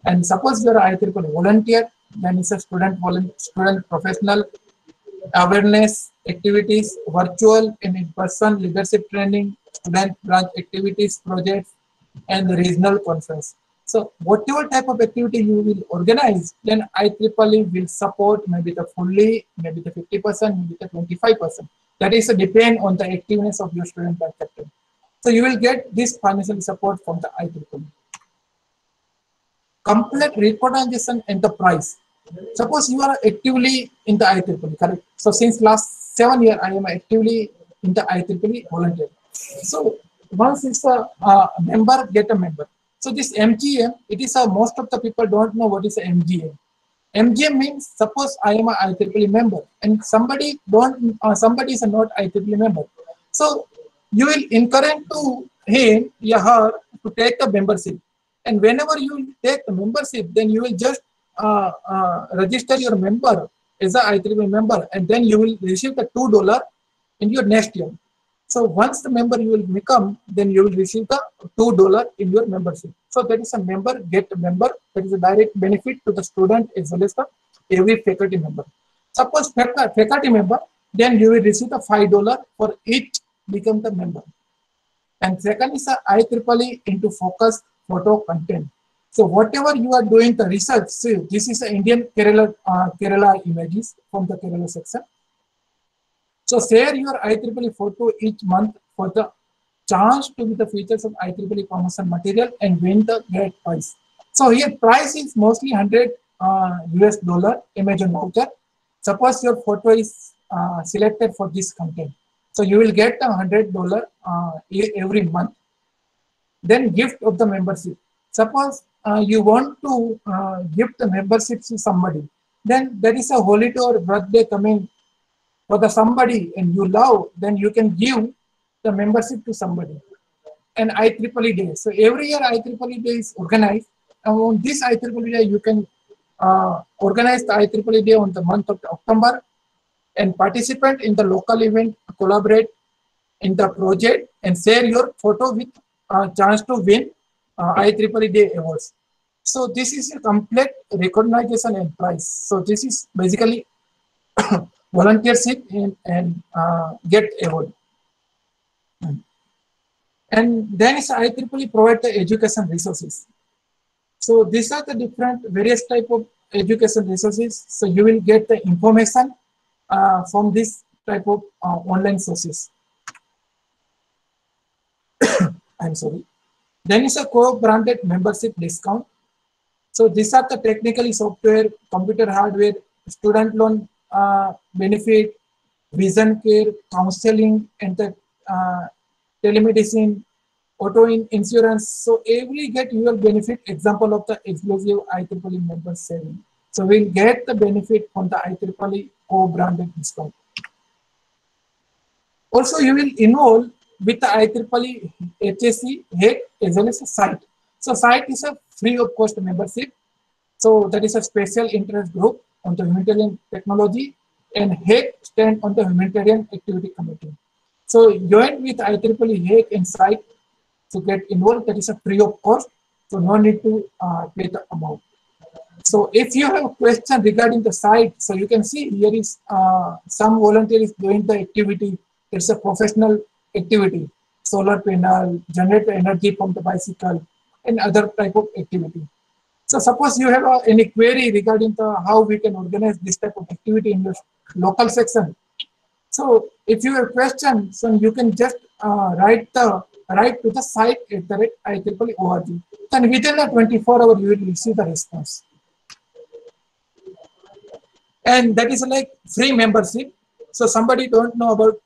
and suppose you are IEEE volunteer, then it's a student professional awareness activities, virtual and in-person leadership training, student branch activities, projects, and the regional conference. So whatever type of activity you will organize, then IEEE will support maybe the fully, maybe the 50%, maybe the 25%. That is depend on the activeness of your student branch chapter. So you will get this financial support from the IEEE. Complete recognition enterprise. Suppose you are actively in the IEEE, correct? So since last 7 years, I am actively in the IEEE volunteer. So once it's a member, get a member. So this MGM, it is most of the people don't know what is a MGM. MGM means suppose I am a IEEE member and somebody somebody is not IEEE member. So you will encourage to him or her to take the membership. And whenever you take the membership, then you will just register your member as a IEEE member, and then you will receive the $2 in your next year. So once the member you will become, then you will receive the $2 in your membership. So that is a member get a member. That is a direct benefit to the student as well as the every faculty member. Suppose faculty member, then you will receive the $5 for each become the member. And second is a IEEE into focus photo content. So whatever you are doing the research, see, this is the Indian Kerala images from the Kerala section. So share your IEEE photo each month for the chance to be the features of IEEE promotion material and win the great prize. So here price is mostly $100 US Amazon voucher. Suppose your photo is selected for this content. So you will get $100 every month. Then gift of the membership. Suppose you want to give the membership to somebody, then there is a holiday or birthday coming for the somebody and you love, then you can give the membership to somebody. And IEEE Day. So every year IEEE Day is organized. And on this IEEE Day, you can organize the IEEE Day on the month of October and participate in the local event, collaborate in the project and share your photo with a chance to win IEEE Day awards. So this is a complete recognition and prize. So this is basically volunteership and get award. And then is IEEE provide the education resources. So these are the different various type of education resources. So you will get the information from this type of online sources. I'm sorry. Then is a co-branded membership discount. So these are the technically software, computer hardware, student loan benefit, vision care, counseling, and the telemedicine, auto insurance. So every get you will benefit example of the exclusive IEEE member saving. So we'll get the benefit from the IEEE co-branded discount. Also, you will involve with the IEEE HSC, HEC, as well as a site. So site is a free of cost membership. So that is a special interest group on the humanitarian technology and HAEC stand on the Humanitarian Activity Committee. So join with IEEE HAEC and site to get involved. That is a free of cost, so no need to pay the amount. So if you have a question regarding the site, so you can see here is some volunteer is doing the activity. It's a professional activity, solar panel, generate energy from the bicycle, and other type of activity. So suppose you have any query regarding the how we can organize this type of activity in your local section. So if you have questions, so you can just write to the site at the IEEE.org. Then within a 24 hours, you will receive the response. And that is like free membership. So somebody don't know about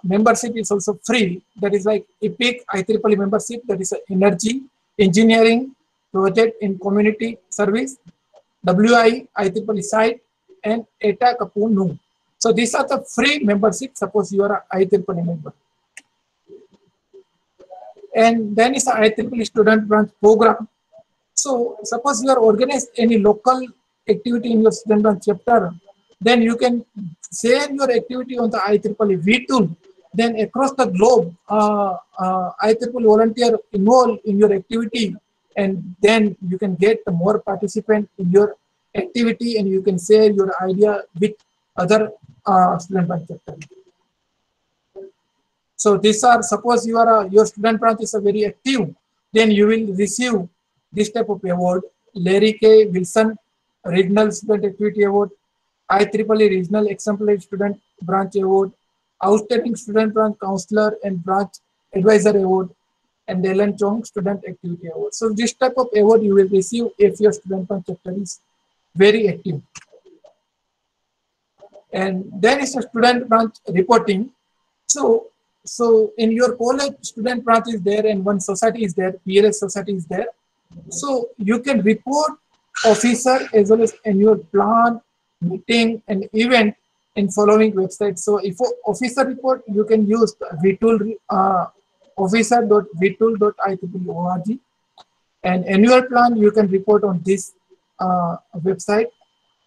membership is also free. That is like EPIC IEEE membership. That is energy, engineering, project in community service, WI IEEE site, and ETA Kapunu. So these are the free membership. Suppose you are a IEEE member. And then is the IEEE student branch program. So suppose you are organized any local activity in your student branch chapter, then you can share your activity on the IEEE V-Tool. Then across the globe, IEEE volunteer involved in your activity, and then you can get more participant in your activity, and you can share your idea with other student branch chapter. So these are, suppose you are your student branch is a very active, then you will receive this type of award: Larry K. Wilson Regional Student Activity Award, IEEE Regional Exemplary Student Branch Award, Outstanding Student Branch Counselor and Branch Advisor Award, and Ellen Chong Student Activity Award. So this type of award you will receive if your student branch chapter is very active. And then is a student branch reporting. So in your college, student branch is there and one society is there, PLS society is there. So you can report officer as well as annual plan, meeting, and event in following websites. So if officer report, you can use vtool officer.vtool.IEEE.org, and annual plan you can report on this website.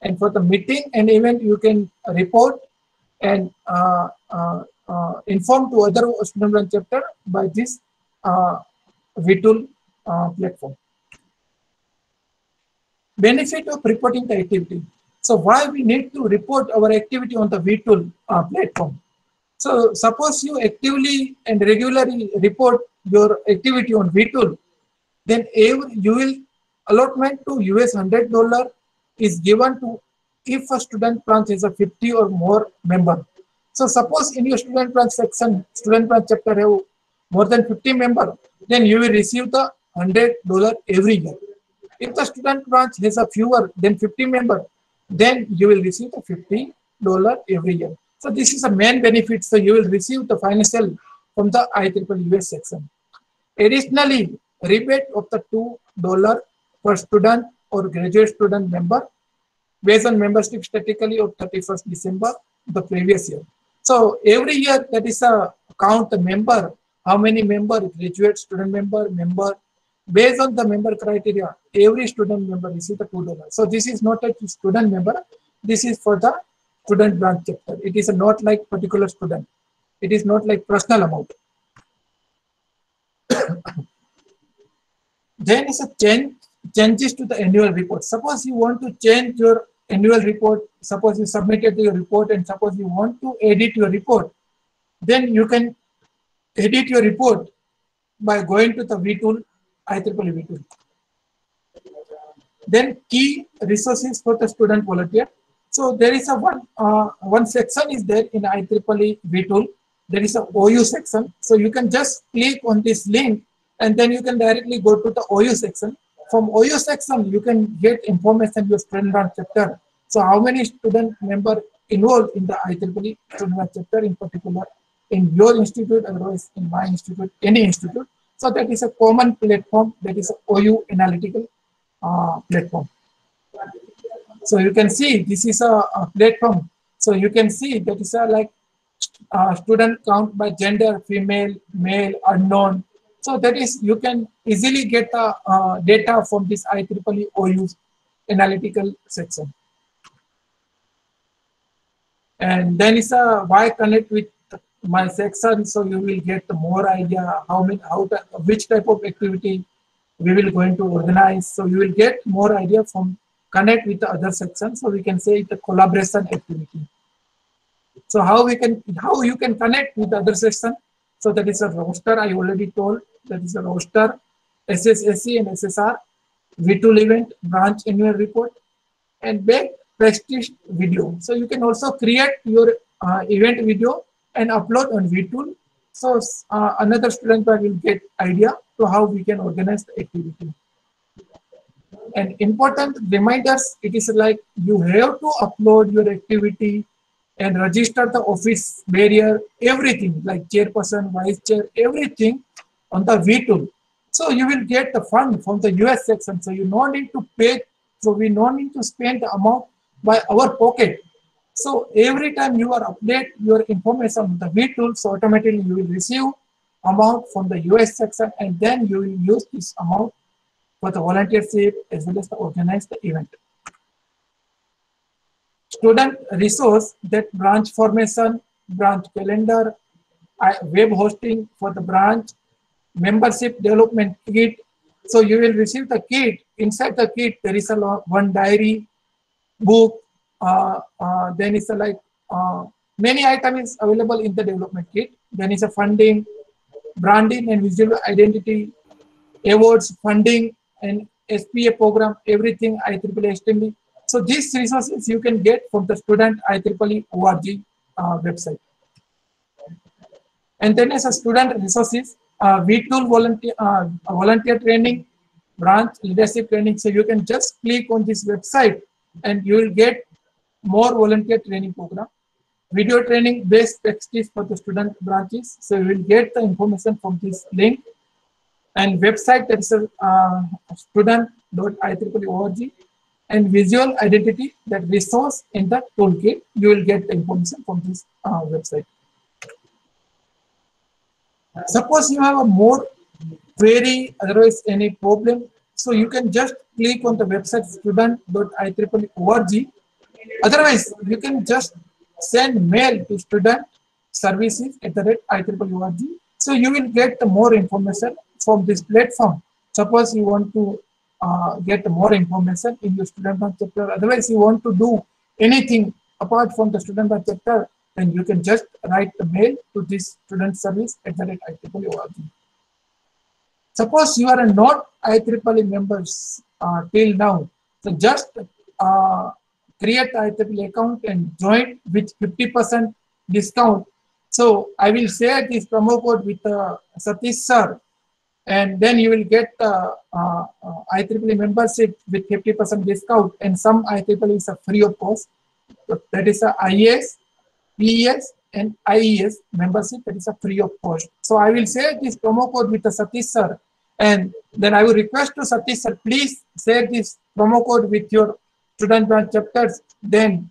And for the meeting and event, you can report and inform to other student branch chapter by this vTool platform. Benefit of reporting the activity. So why we need to report our activity on the vTool platform? So suppose you actively and regularly report your activity on vTool, then you will allotment to $100 is given to if a student branch is a 50 or more member. So suppose in your student branch section, student branch chapter have more than 50 member, then you will receive the $100 every year. If the student branch has a fewer than 50 member, then you will receive the $50 every year. So this is a main benefit. So you will receive the financial from the IEEE US section. Additionally, rebate of the $2 per student or graduate student member based on membership statistically of 31st December the previous year. So every year that is a count the member, how many member, graduate student member, based on the member criteria, every student member receives the $2. So this is not a student member, this is for the student branch chapter. It is not like particular student. It is not like personal amount. Then is a changes to the annual report. Suppose you want to change your annual report, suppose you submitted your report and suppose you want to edit your report, then you can edit your report by going to the vTool, IEEE vTool. Then key resources for the student volunteer. So there is a one section is there in IEEE vTool. There is a OU section. So you can just click on this link and then you can directly go to the OU section. From OU section, you can get information your student branch chapter. So how many student member involved in the IEEE student branch chapter in particular in your institute, otherwise in my institute, any institute. So that is a common platform, that is a OU analytical platform. So you can see this is a platform. So you can see that is a like student count by gender, female, male, unknown. So that is, you can easily get data from this IEEE OU analytical section. And then is a why connect with my section, so you will get more idea which type of activity we will going to organize. So you will get more idea from connect with the other section. So we can say it's a collaboration activity. So how you can connect with the other section? So that is a roster. I already told that is a roster, SSSC and SSR, V2 event, branch annual report, and make prestige video. So you can also create your event video and upload on V2. So another student will get idea to how we can organize the activity. And important reminders, it is like you have to upload your activity and register the office barrier, everything like chairperson, vice chair, everything on the V2. So you will get the fund from the US section. So you no need to pay. So we no need to spend the amount by our pocket. So every time you are update your information on the V2, so automatically you will receive amount from the US section, and then you will use this amount for the volunteership as well as to organize the event. Student resource, that branch formation, branch calendar, web hosting for the branch, membership development kit. So you will receive the kit. Inside the kit, there is a one diary, book, then is a many items available in the development kit. Then is a funding, branding and visual identity, awards, funding, and SPA program, everything IEEE STEM. So these resources you can get from the student IEEE org website. And then as a student resources, V2 volunteer training, branch leadership training. So you can just click on this website and you will get more volunteer training program. Video training, best practice for the student branches. So you will get the information from this link. And website, that is student.ieeeorg, and visual identity, that resource in the toolkit. You will get the information from this website. Suppose you have a more query, otherwise any problem, so you can just click on the website student.ieeeorg. Otherwise, you can just send mail to studentservices@ieeeorg. So you will get the more information from this platform. Suppose you want to get more information in your student branch chapter. Otherwise, you want to do anything apart from the student branch chapter, then you can just write the mail to this student service @ieeeorg. Suppose you are not IEEE members till now, so just create IEEE account and join with 50% discount. So I will share this promo code with Satish sir, and then you will get IEEE membership with 50% discount, and some IEEE is free of cost. So that is a IAS, PES, and IES membership, that is a free of cost. So I will share this promo code with the Satish sir, and then I will request to Satish sir, please share this promo code with your student branch chapters, then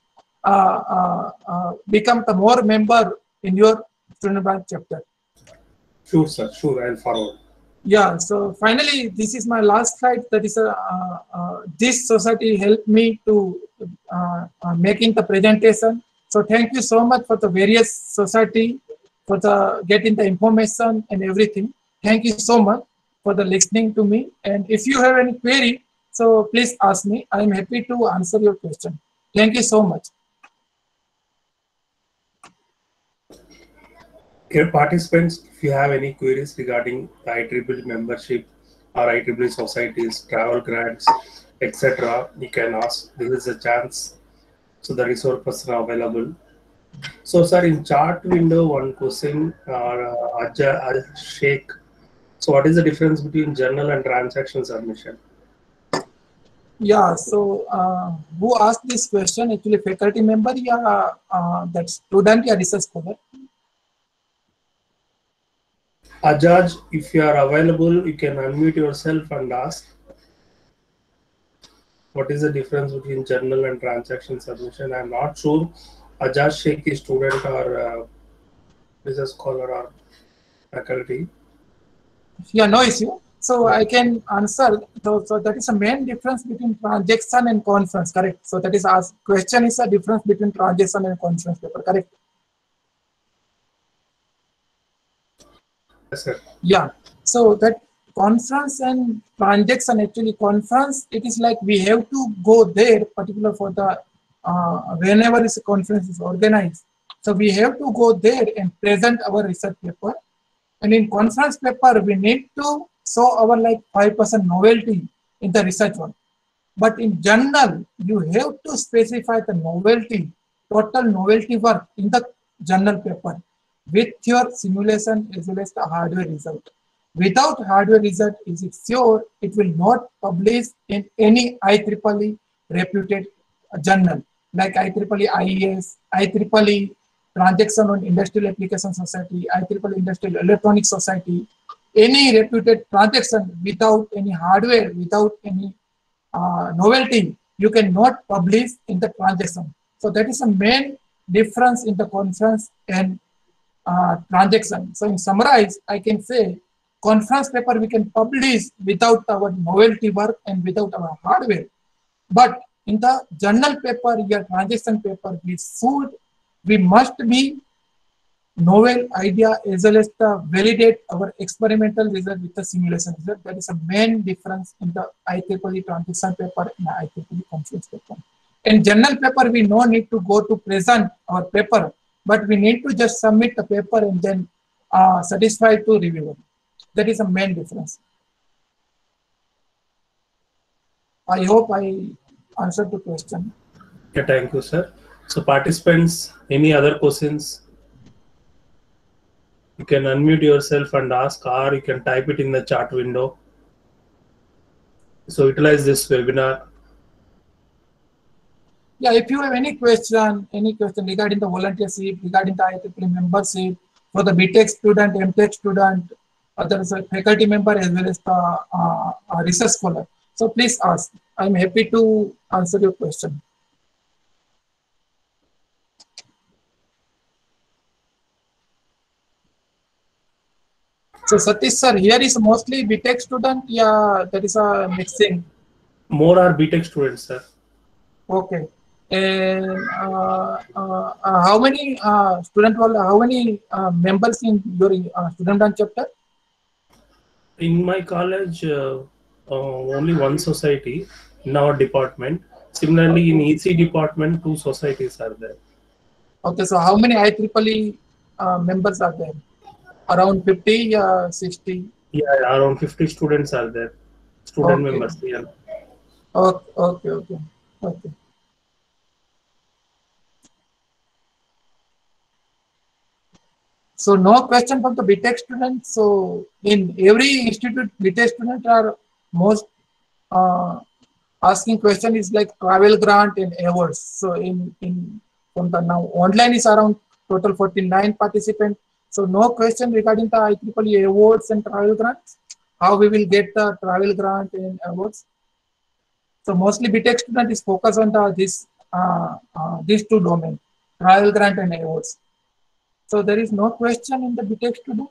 become the more member in your student branch chapter. Sure, sir. Sure, I'll forward. Yeah. So finally, this is my last slide. That is this society helped me to making the presentation. So thank you so much for the various society for the getting the information and everything. Thank you so much for the listening to me. And if you have any query, so please ask me. I am happy to answer your question. Thank you so much. Dear participants, if you have any queries regarding the IEEE membership or IEEE societies, travel grants, etc., you can ask. This is a chance. So the resource person are available. So sir, in chart window, one question, Sheikh. So what is the difference between journal and transaction submission? Yeah, so who asked this question? Actually, faculty member, yeah, that student, yeah, research scholar. Ajaj, if you are available, you can unmute yourself and ask. What is the difference between journal and transaction submission? I'm not sure. Ajaj Sheikh is student or research scholar or faculty. Yeah, no issue. So I can answer. So that is the main difference between transaction and conference, correct? So that is asked. Question is a difference between transaction and conference paper, correct? Yes, sir. Yeah. So that conference and transaction, actually conference, it is like we have to go there, particular for the whenever is a conference is organized. So we have to go there and present our research paper. And in conference paper, we need to show our like 5% novelty in the research one. But in journal, you have to specify the novelty, total novelty work in the journal paper with your simulation as well as the hardware result. Without hardware result, is it sure it will not publish in any IEEE reputed journal like IEEE IES, IEEE Transaction on Industrial Application Society, IEEE Industrial Electronics Society, any reputed transaction without any hardware, without any novelty, you cannot publish in the transaction. So that is the main difference in the conference and transaction. So in summarize, I can say conference paper we can publish without our novelty work and without our hardware. But in the journal paper, your transaction paper, we must be novel idea as well as the validate our experimental result with the simulation result. That is a main difference in the IEEE transaction paper and IEEE conference paper. In journal paper, we no need to go to present our paper, but we need to just submit the paper and then satisfy to reviewer. That is a main difference. I hope I answered the question. Yeah, thank you, sir. So participants, any other questions? You can unmute yourself and ask, or you can type it in the chat window. So utilize this webinar. Yeah, if you have any question regarding the volunteership, regarding the IEEE membership for the BTech student, MTech student, others faculty member as well as the research scholar. So please ask. I'm happy to answer your question. So Satish sir, here is mostly BTech student. Yeah, that is a mixing. More are BTech students, sir. Okay. And how many how many members in your student dance chapter? In my college, only one society in our department. Similarly, in EC department, 2 societies are there. Okay, so how many IEEE members are there? Around 50, 60? Yeah, around 50 students are there. Student Okay. members. Yeah. Okay. So no question from the BTech students. So in every institute, BTech students are most asking question is like travel grant and awards. So in from the now online is around total 49 participants. So no question regarding the IEEE awards and travel grants. How we will get the travel grant and awards. So mostly BTech student is focused on these two domains, travel grant and awards. So there is no question in the BTech student.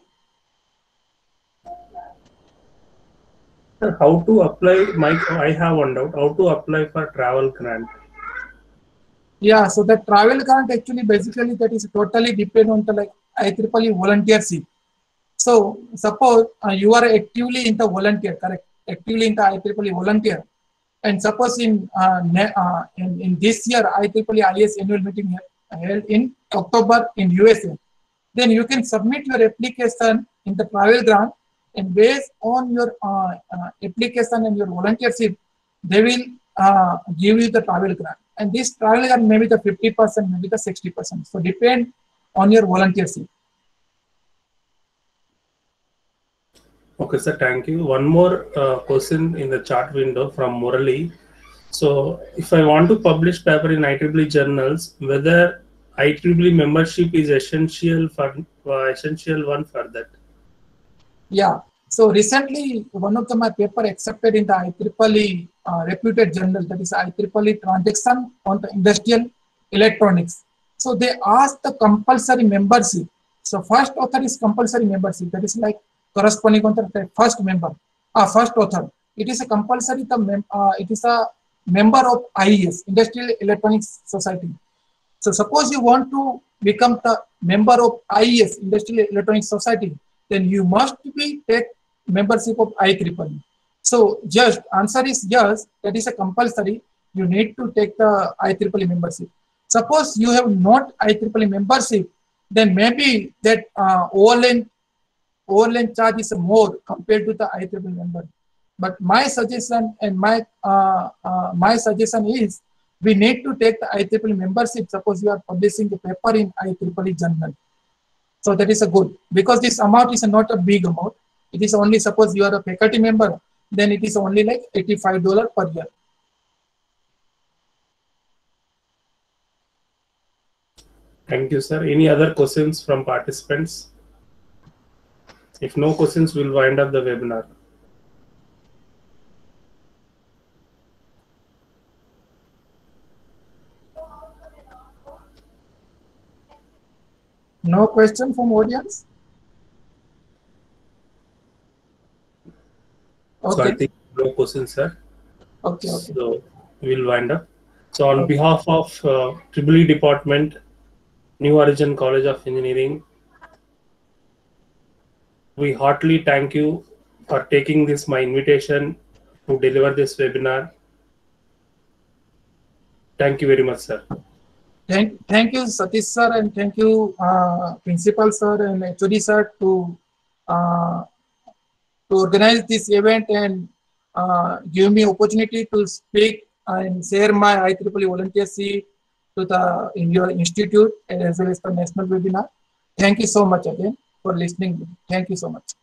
How to apply, Mike? I have one doubt. How to apply for travel grant? Yeah, so the travel grant actually basically that is totally depend on the like IEEE volunteership. So suppose you are actively in the volunteer, correct? Actively in the IEEE volunteer, and suppose in this year IEEE IS annual meeting held in October in USA, then you can submit your application in the travel grant, and based on your application and your volunteership, they will give you the travel grant. And this travel grant maybe the 50%, maybe the 60%. So depend on your volunteership. Okay, sir. Thank you. One more question in the chat window from Murali. So, if I want to publish paper in IEEE journals, whether IEEE membership is essential one for that? Yeah. So recently, one of my paper accepted in the IEEE reputed journal, that is IEEE Transaction on the Industrial Electronics. So they asked the compulsory membership. So first author is compulsory membership. That is like corresponding on the first member. First author. It is a compulsory. It is a member of IES, Industrial Electronics Society. So suppose you want to become the member of IES, Industrial Electronics Society, then you must be take membership of IEEE. So just answer is yes, that is a compulsory. You need to take the IEEE membership. Suppose you have not IEEE membership, then maybe that overland charge is more compared to the IEEE member. But my suggestion and my suggestion is we need to take the IEEE membership. Suppose you are publishing a paper in IEEE journal. So that is a good, because this amount is not a big amount. It is only, suppose you are a faculty member, then it is only like $85 per year. Thank you, sir. Any other questions from participants? If no questions, we'll wind up the webinar. No question from audience? Okay. So I think no questions, sir. Okay. So we'll wind up. So on behalf of EEE Department, New Horizon College of Engineering, we heartily thank you for taking this my invitation to deliver this webinar. Thank you very much, sir. Thank you, Satish sir, and thank you, Principal sir and HOD sir to organize this event and give me opportunity to speak and share my IEEE volunteership to in your institute as well as the national webinar. Thank you so much again for listening. Thank you so much.